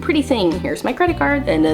pretty thing. Here's my credit card, and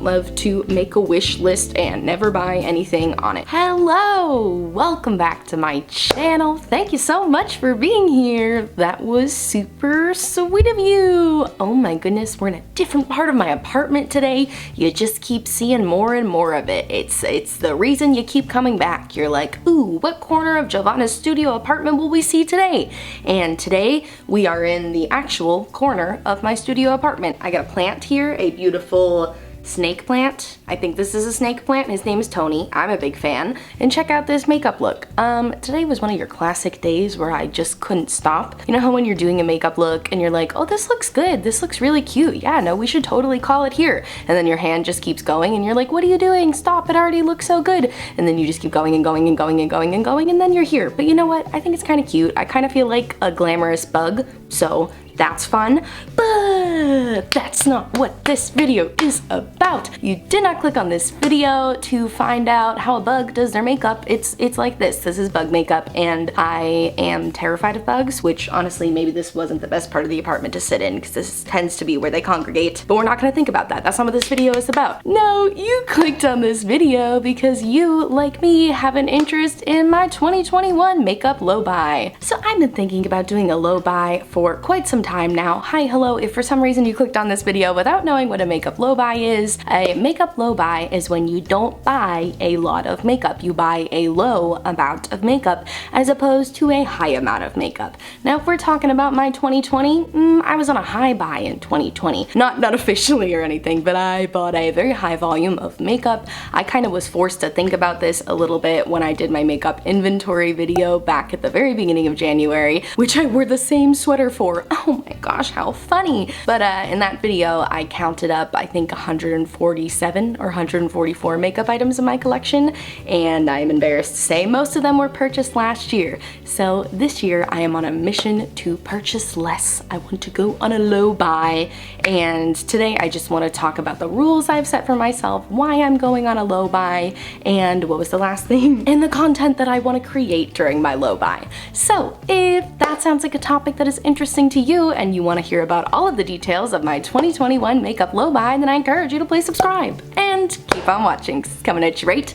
love to make a wish list and never buy anything on it. Hello, welcome back to my channel. Thank you so much for being here. That was super sweet of you. Oh my goodness, we're in a different part of my apartment today. You just keep seeing more and more of it. It's the reason you keep coming back. You're like, ooh, what corner of Giovanna's studio apartment will we see today? And today we are in the actual corner of my studio apartment. I got a plant here, a beautiful snake plant. I think this is a snake plant. His name is Tony. I'm a big fan. And check out this makeup look. Today was one of your classic days where I just couldn't stop. You know how when you're doing a makeup look and you're like, oh, this looks good. This looks really cute. Yeah, no, we should totally call it here. And then your hand just keeps going and you're like, what are you doing? Stop, it already looks so good. And then you just keep going and going and going and going and going and then you're here. But you know what? I think it's kind of cute. I kind of feel like a glamorous bug. So that's fun, but that's not what this video is about. You did not click on this video to find out how a bug does their makeup. It's like this. This is bug makeup, and I am terrified of bugs, which honestly, maybe this wasn't the best part of the apartment to sit in, because this tends to be where they congregate, but we're not gonna think about that. That's not what this video is about. No, you clicked on this video because you, like me, have an interest in my 2021 makeup low buy. So I've been thinking about doing a low buy for quite some time now. Hi, hello, if for some reason you clicked on this video without knowing what a makeup low buy is, a makeup low buy is when you don't buy a lot of makeup. You buy a low amount of makeup as opposed to a high amount of makeup. Now, if we're talking about my 2020, I was on a high buy in 2020. Not officially or anything, but I bought a very high volume of makeup. I kind of was forced to think about this a little bit when I did my makeup inventory video back at the very beginning of January, which I wore the same sweater for. Oh my gosh, how funny. But in that video, I counted up, I think 147 or 144 makeup items in my collection, and I'm embarrassed to say most of them were purchased last year. So this year, I am on a mission to purchase less. I want to go on a low buy, and today I just want to talk about the rules I've set for myself, why I'm going on a low buy, and what was the last thing, and the content that I want to create during my low buy. So if that sounds like a topic that is interesting to you, and you want to hear about all of the details of my 2021 makeup low buy, then I encourage you to please subscribe and keep on watching, 'cause it's coming at you right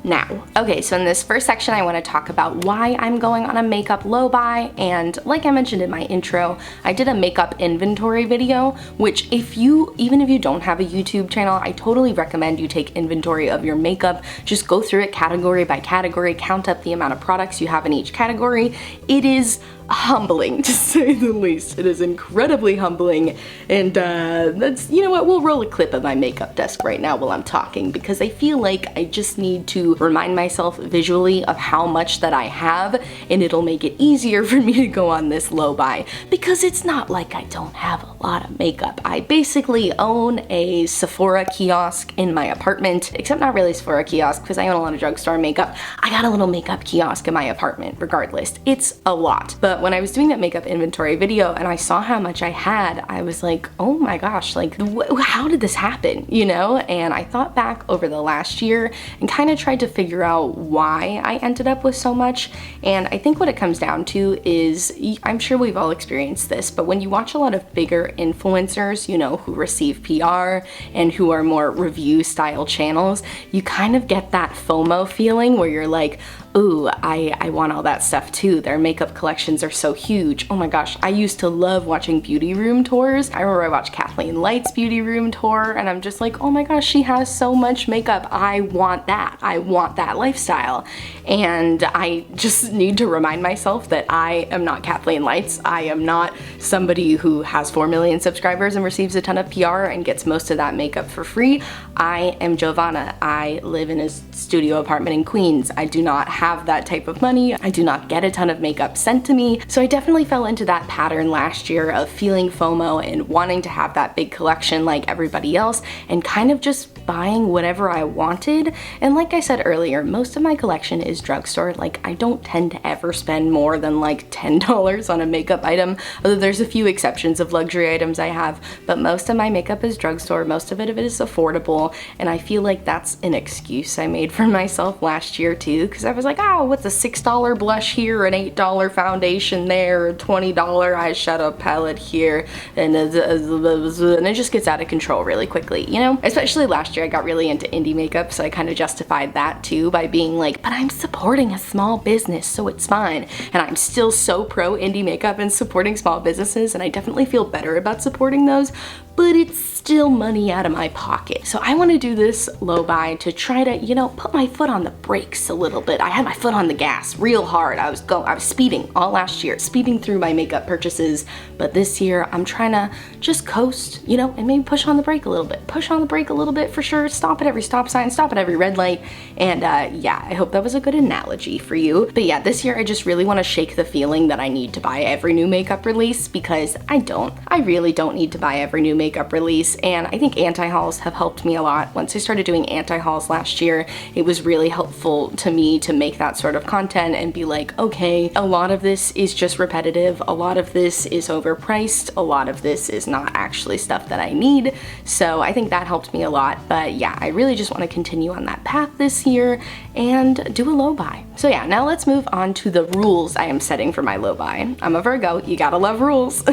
now. Okay, so in this first section, I want to talk about why I'm going on a makeup low buy, and like I mentioned in my intro, I did a makeup inventory video, which even if you don't have a YouTube channel, I totally recommend you take inventory of your makeup. Just go through it category by category, count up the amount of products you have in each category. It is humbling, to say the least. It is incredibly humbling, and that's, you know what, we'll roll a clip of my makeup desk right now while I'm talking, because I feel like I just need to remind myself visually of how much that I have, and it'll make it easier for me to go on this low buy, because it's not like I don't have a lot of makeup. I basically own a Sephora kiosk in my apartment, except not really Sephora kiosk, because I own a lot of drugstore makeup. I got a little makeup kiosk in my apartment. Regardless, it's a lot. But when I was doing that makeup inventory video and I saw how much I had, I was like, oh my gosh, like how did this happen, you know? And I thought back over the last year and kind of tried to figure out why I ended up with so much. And I think what it comes down to is, I'm sure we've all experienced this, but when you watch a lot of bigger influencers, you know, who receive PR and who are more review style channels, you kind of get that FOMO feeling where you're like, ooh, I want all that stuff too. Their makeup collections are so huge. Oh my gosh, I used to love watching beauty room tours. I remember I watched Kathleen Light's beauty room tour, and I'm just like, oh my gosh, she has so much makeup. I want that. I want that lifestyle. And I just need to remind myself that I am not Kathleen Lights. I am not somebody who has 4 million subscribers and receives a ton of PR and gets most of that makeup for free. I am Giovanna. I live in a studio apartment in Queens. I do not have that type of money. I do not get a ton of makeup sent to me. So I definitely fell into that pattern last year of feeling FOMO and wanting to have that big collection like everybody else, and kind of just buying whatever I wanted. And like I said earlier, most of my collection is drugstore. Like, I don't tend to ever spend more than like $10 on a makeup item, although there's a few exceptions of luxury items I have, but most of my makeup is drugstore, most of it is affordable, and I feel like that's an excuse I made for myself last year too, because I was like, oh, what's a $6 blush here, an $8 foundation there, a $20 eyeshadow palette here, and it just gets out of control really quickly, you know? Especially last year I got really into indie makeup, so I kind of justified that too by being like, but I'm supporting a small business, so it's fine. And I'm still so pro indie makeup and supporting small businesses, and I definitely feel better about supporting those, but it's still money out of my pocket. So I want to do this low buy to try to, you know, put my foot on the brakes a little bit. I had my foot on the gas real hard. I was speeding all last year, speeding through my makeup purchases, but this year I'm trying to just coast, you know, and maybe push on the brake a little bit. Push on the brake a little bit for sure. Stop at every stop sign, stop at every red light. And yeah, I hope that was a good analogy for you. But yeah, this year I just really want to shake the feeling that I need to buy every new makeup release, because I really don't need to buy every new makeup release. And I think anti-hauls have helped me a lot. Once I started doing anti-hauls last year, it was really helpful to me to make that sort of content and be like, okay, a lot of this is just repetitive, a lot of this is overpriced, a lot of this is not actually stuff that I need. So I think that helped me a lot. But yeah, I really just want to continue on that path this year and do a low buy. So yeah, now let's move on to the rules I am setting for my low buy. I'm a Virgo, you gotta love rules.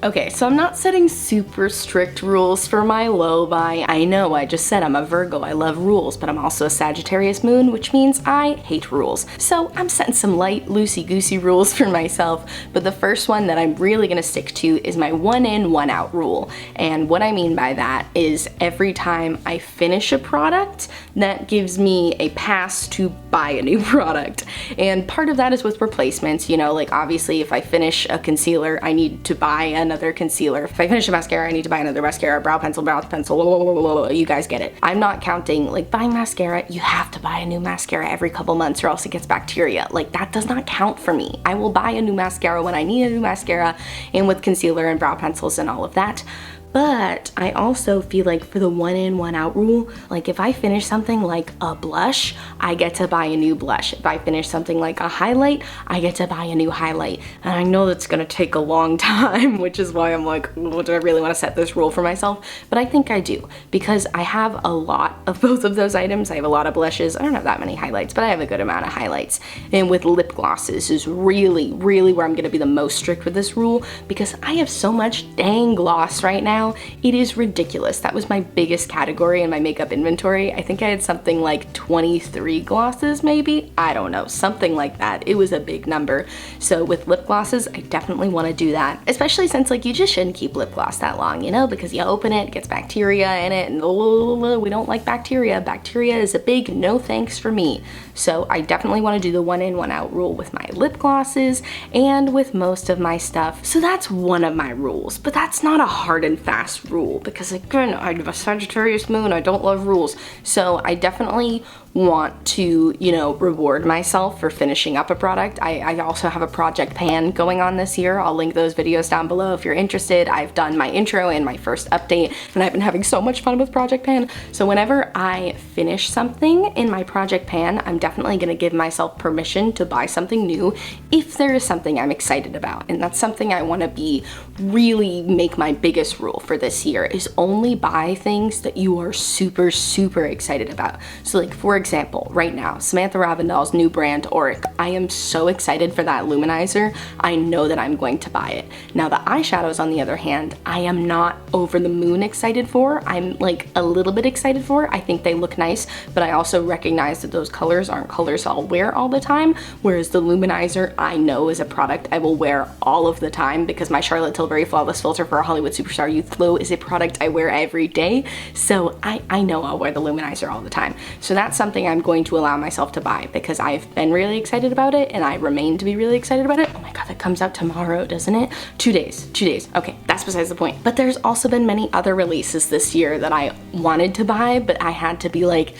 Okay, so I'm not setting super strict rules for my low buy. I know, I just said I'm a Virgo, I love rules, but I'm also a Sagittarius moon, which means I hate rules. So I'm setting some light, loosey-goosey rules for myself, but the first one that I'm really gonna stick to is my 1 in, 1 out rule. And what I mean by that is every time I finish a product, that gives me a pass to buy a new product. And part of that is with replacements, you know, like obviously if I finish a concealer, I need to buy another concealer. If I finish a mascara, I need to buy another mascara, brow pencil, you guys get it. I'm not counting like buying mascara, you have to buy a new mascara every couple months or else it gets bacteria. Like that does not count for me. I will buy a new mascara when I need a new mascara, and with concealer and brow pencils and all of that. But I also feel like for the 1 in, 1 out rule, like if I finish something like a blush, I get to buy a new blush. If I finish something like a highlight, I get to buy a new highlight. And I know that's gonna take a long time, which is why I'm like, oh, do I really wanna set this rule for myself? But I think I do, because I have a lot of both of those items. I have a lot of blushes. I don't have that many highlights, but I have a good amount of highlights. And with lip glosses is really, really where I'm gonna be the most strict with this rule, because I have so much dang gloss right now. It is ridiculous. That was my biggest category in my makeup inventory. I think I had something like 23 glosses maybe. I don't know, something like that. It was a big number. So with lip glosses, I definitely want to do that, especially since like you just shouldn't keep lip gloss that long, you know, because you open it, it gets bacteria in it, and we don't like bacteria. Bacteria is a big no thanks for me. So I definitely want to do the 1 in, 1 out rule with my lip glosses and with most of my stuff. So that's one of my rules, but that's not a hard and fast rule, because again, I have a Sagittarius moon, I don't love rules. So I definitely want to, you know, reward myself for finishing up a product. I also have a project pan going on this year. I'll link those videos down below if you're interested. I've done my intro and my first update, and I've been having so much fun with project pan. So whenever I finish something in my project pan, I'm definitely gonna give myself permission to buy something new if there is something I'm excited about. And that's something I wanna really make my biggest rule for this year, is only buy things that you are super, super excited about. So like, for example, right now, Samantha Ravindal's new brand, Auric. I am so excited for that luminizer. I know that I'm going to buy it. Now the eyeshadows, on the other hand, I am not over the moon excited for. I'm like a little bit excited for. I think they look nice, but I also recognize that those colors aren't colors I'll wear all the time, whereas the luminizer I know is a product I will wear all of the time, because my Charlotte Tilbury Flawless Filter for a Hollywood Superstar Youth Glow is a product I wear every day. So I know I'll wear the luminizer all the time. So that's something I'm going to allow myself to buy, because I've been really excited about it and I remain to be really excited about it. Oh my god, that comes out tomorrow, doesn't it? 2 days. Okay, that's besides the point. But there's also been many other releases this year that I wanted to buy, but I had to be like,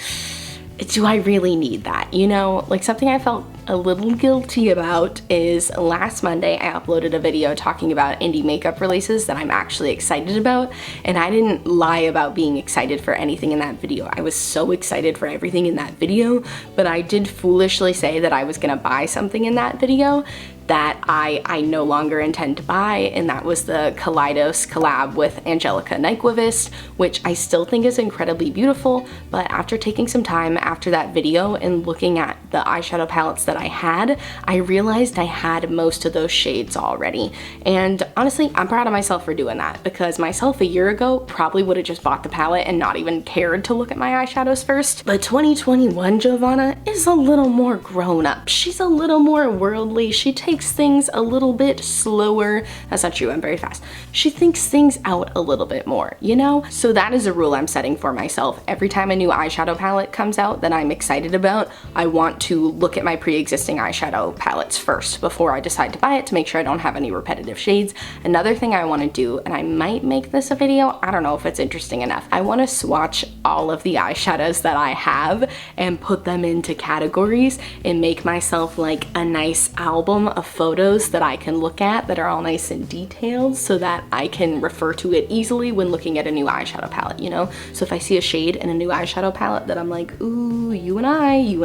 do I really need that? You know, like something I felt a little guilty about is last Monday I uploaded a video talking about indie makeup releases that I'm actually excited about, and I didn't lie about being excited for anything in that video. I was so excited for everything in that video, but I did foolishly say that I was gonna buy something in that video that I no longer intend to buy, and that was the Kaleidos collab with Angelica Nyquist, which I still think is incredibly beautiful, but after taking some time after that video and looking at the eyeshadow palettes that I had, I realized I had most of those shades already. And honestly, I'm proud of myself for doing that, because myself a year ago probably would have just bought the palette and not even cared to look at my eyeshadows first. But 2021 Giovanna is a little more grown up. She's a little more worldly. She takes things a little bit slower. That's not true, I'm very fast. She thinks things out a little bit more, you know? So that is a rule I'm setting for myself. Every time a new eyeshadow palette comes out that I'm excited about, I want to look at my pre-existing eyeshadow palettes first before I decide to buy it, to make sure I don't have any repetitive shades. Another thing I want to do, and I might make this a video, I don't know if it's interesting enough, I want to swatch all of the eyeshadows that I have and put them into categories and make myself like a nice album of photos that I can look at that are all nice and detailed, so that I can refer to it easily when looking at a new eyeshadow palette, you know? So if I see a shade in a new eyeshadow palette that I'm like, ooh, you and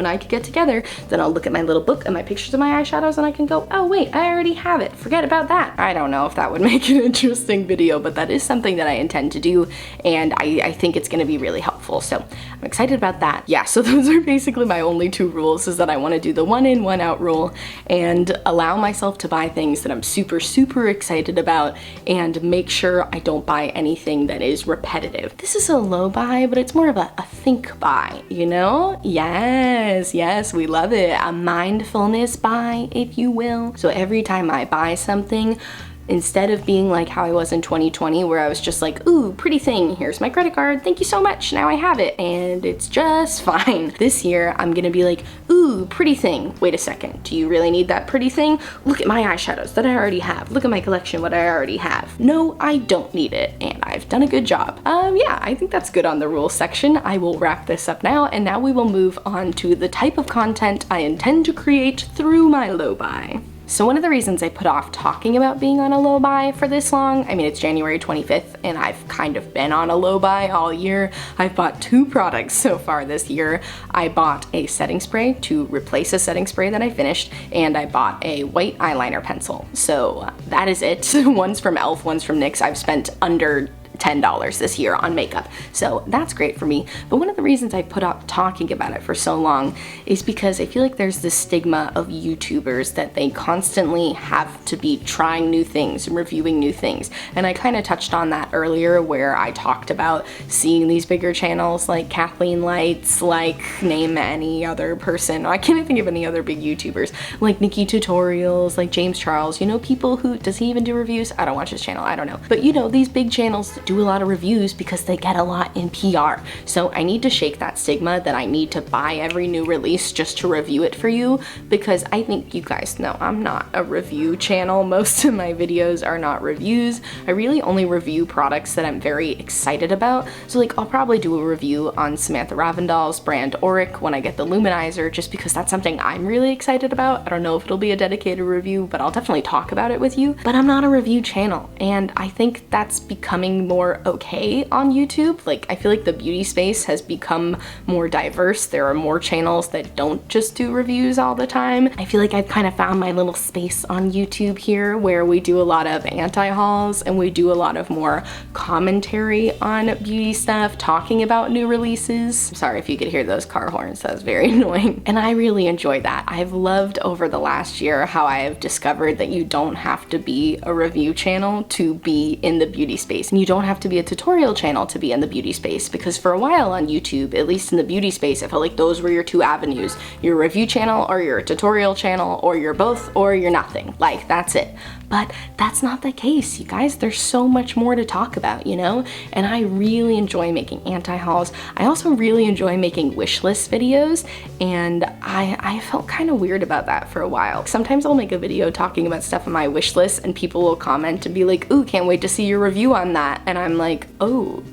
I could get together, then I'll look at my little book and my pictures of my eyeshadows and I can go, oh wait, I already have it, forget about that. I don't know if that would make an interesting video, but that is something that I intend to do, and I think it's gonna be really helpful. So I'm excited about that. Yeah, so those are basically my only two rules, is that I wanna do the one in, one out rule and allow myself to buy things that I'm super excited about, and make sure I don't buy anything that is repetitive. This is a low buy, but it's more of a think buy, you know? Yes, we love it. A mindfulness buy, if you will. So every time I buy something, instead of being like how I was in 2020, where I was just like, ooh, pretty thing, here's my credit card, thank you so much, now I have it, and it's just fine. This year, I'm gonna be like, ooh, pretty thing, wait a second, do you really need that pretty thing? Look at my eyeshadows that I already have. Look at my collection, what I already have. No, I don't need it, and I've done a good job. Yeah, I think that's good on the rules section. I will wrap this up now, and now we will move on to the type of content I intend to create through my low buy. So one of the reasons I put off talking about being on a low buy for this long, I mean, it's January 25th and I've kind of been on a low buy all year. I've bought 2 products so far this year. I bought a setting spray to replace a setting spray that I finished, and I bought a white eyeliner pencil. So that is it. One's from e.l.f., one's from NYX. I've spent under $10 this year on makeup, so that's great for me. But one of the reasons I put off talking about it for so long is because I feel like there's this stigma of YouTubers that they constantly have to be trying new things and reviewing new things, and I kind of touched on that earlier, where I talked about seeing these bigger channels like Kathleen Lights, like name any other person, I can't think of any other big YouTubers, like Nikki Tutorials, like James Charles, you know, people who, does he even do reviews? I don't watch his channel, I don't know. But you know, these big channels do a lot of reviews because they get a lot in PR. So I need to shake that stigma that I need to buy every new release just to review it for you, because I think you guys know I'm not a review channel. Most of my videos are not reviews. I really only review products that I'm very excited about. So like, I'll probably do a review on Samantha Ravindal's brand Auric when I get the luminizer, just because that's something I'm really excited about. I don't know if it'll be a dedicated review, but I'll definitely talk about it with you. But I'm not a review channel, and I think that's becoming more okay on YouTube. Like, I feel like the beauty space has become more diverse. There are more channels that don't just do reviews all the time. I feel like I've kind of found my little space on YouTube here, where we do a lot of anti-hauls and we do a lot of more commentary on beauty stuff, talking about new releases. I'm sorry if you could hear those car horns, that was very annoying. And I really enjoy that. I've loved over the last year how I have discovered that you don't have to be a review channel to be in the beauty space, and you don't have to be a tutorial channel to be in the beauty space, because for a while on YouTube, at least in the beauty space, I felt like those were your 2 avenues. You're a review channel, or you're a tutorial channel, or you're both, or you're nothing. Like, that's it. But that's not the case, you guys. There's so much more to talk about, you know? And I really enjoy making anti-hauls. I also really enjoy making wish list videos, and I felt kind of weird about that for a while. Sometimes I'll make a video talking about stuff on my wish list and people will comment and be like, ooh, can't wait to see your review on that. And I'm like, oh,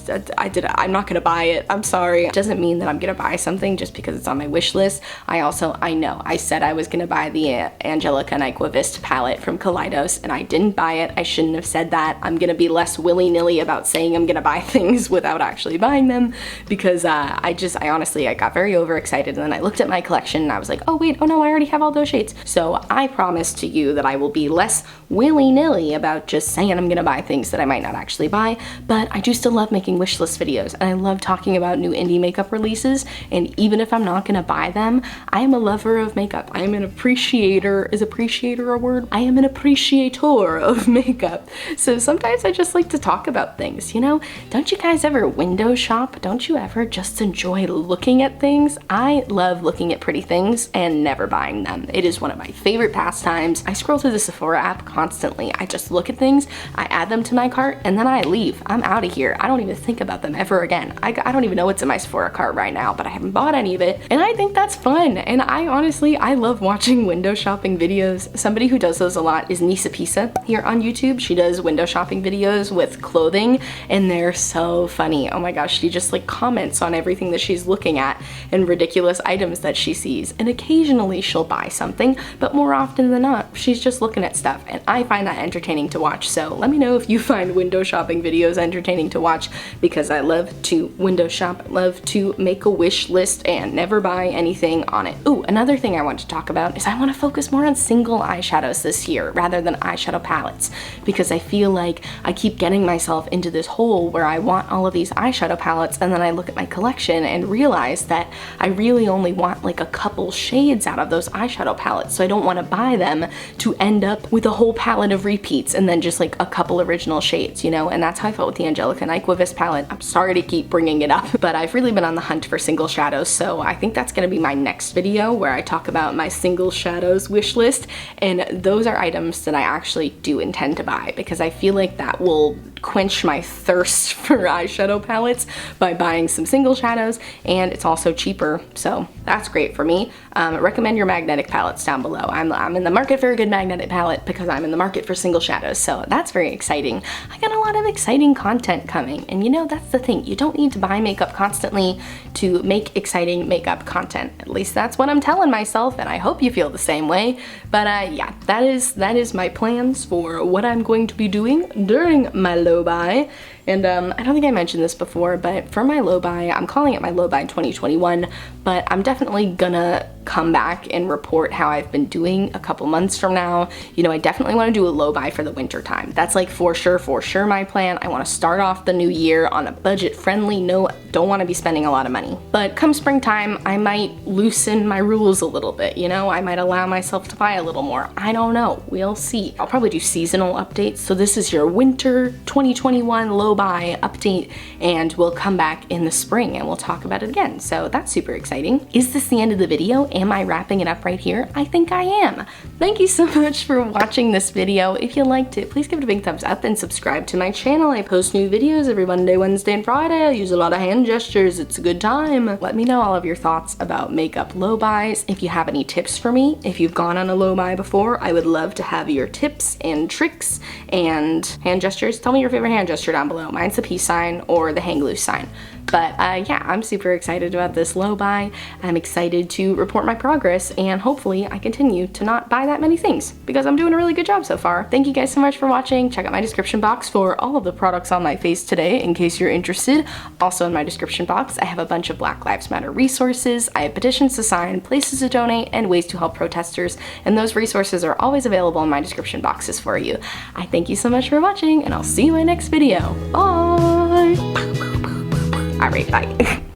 I'm not gonna buy it. I'm sorry. It doesn't mean that I'm gonna buy something just because it's on my wish list. I know I said I was gonna buy the Angelica Nyqua Vista palette from Kaleidos, and I didn't buy it. I shouldn't have said that. I'm gonna be less willy-nilly about saying I'm gonna buy things without actually buying them, because I honestly, I got very overexcited, and then I looked at my collection and I was like, oh wait, oh no, I already have all those shades. So I promise to you that I will be less willy-nilly about just saying I'm gonna buy things that I might not actually buy, but I do still love making wish list videos, and I love talking about new indie makeup releases, and even if I'm not gonna buy them, I am a lover of makeup. I am an appreciator. Is appreciator a word? I am an appreciator of makeup. So sometimes I just like to talk about things, you know? Don't you guys ever window shop? Don't you ever just enjoy looking at things? I love looking at pretty things and never buying them. It is one of my favorite pastimes. I scroll through the Sephora app constantly. I just look at things, I add them to my cart, and then I leave. I'm out of here. I don't even think about them ever again. I don't even know what's in my Sephora cart right now, but I haven't bought any of it, and I think that's fun. And I honestly love watching window shopping videos. Somebody who does those a lot is Nisa Pisa here on YouTube. She does window shopping videos with clothing, and they're so funny. Oh my gosh, she just like comments on everything that she's looking at and ridiculous items that she sees, and occasionally she'll buy something, but more often than not, she's just looking at stuff, and I find that entertaining to watch. So let me know if you find window shopping videos entertaining to watch, because I love to window shop, love to make a wish list and never buy anything on it. Ooh, another thing I want to talk about is I want to focus more on single eyeshadows this year rather than eyeshadow palettes, because I feel like I keep getting myself into this hole where I want all of these eyeshadow palettes, and then I look at my collection and realize that I really only want like a couple shades out of those eyeshadow palettes, so I don't want to buy them to end up with a whole palette of repeats and then just like a couple original shades, you know? And that's how I felt with the Angelica Nyqua Vista palette. I'm sorry to keep bringing it up, but I've really been on the hunt for single shadows, so I think that's gonna be my next video where I talk about my single shadows wish list, and those are items that I actually do intend to buy, because I feel like that will quench my thirst for eyeshadow palettes by buying some single shadows, and it's also cheaper, so that's great for me. Recommend your magnetic palettes down below. I'm in the market for a good magnetic palette because I'm in the market for single shadows, so that's very exciting. I got a lot of exciting content coming, and you know, that's the thing. You don't need to buy makeup constantly to make exciting makeup content. At least that's what I'm telling myself, and I hope you feel the same way. But yeah, that is my plans for what I'm going to be doing during my low buy. And I don't think I mentioned this before, but for my low buy, I'm calling it my low buy 2021, but I'm definitely gonna come back and report how I've been doing a couple months from now. You know, I definitely want to do a low buy for the winter time. That's like for sure my plan. I want to start off the new year on a budget friendly note. Don't want to be spending a lot of money. But come springtime, I might loosen my rules a little bit, you know? I might allow myself to buy a little more. I don't know. We'll see. I'll probably do seasonal updates. So this is your winter 2021 low buy update, and we'll come back in the spring and we'll talk about it again. So that's super exciting. Is this the end of the video? Am I wrapping it up right here? I think I am. Thank you so much for watching this video. If you liked it, please give it a big thumbs up and subscribe to my channel. I post new videos every Monday, Wednesday, and Friday. I use a lot of hand gestures. It's a good time. Let me know all of your thoughts about makeup low buys. If you have any tips for me, if you've gone on a low buy before, I would love to have your tips and tricks and hand gestures. Tell me your favorite hand gesture down below. Mine's the peace sign or the hang loose sign. But yeah, I'm super excited about this low buy. I'm excited to report my progress, and hopefully I continue to not buy that many things, because I'm doing a really good job so far. Thank you guys so much for watching. Check out my description box for all of the products on my face today in case you're interested. Also in my description box, I have a bunch of Black Lives Matter resources. I have petitions to sign, places to donate, and ways to help protesters, and those resources are always available in my description boxes for you. I thank you so much for watching, and I'll see you in my next video. Bye! Alright, bye.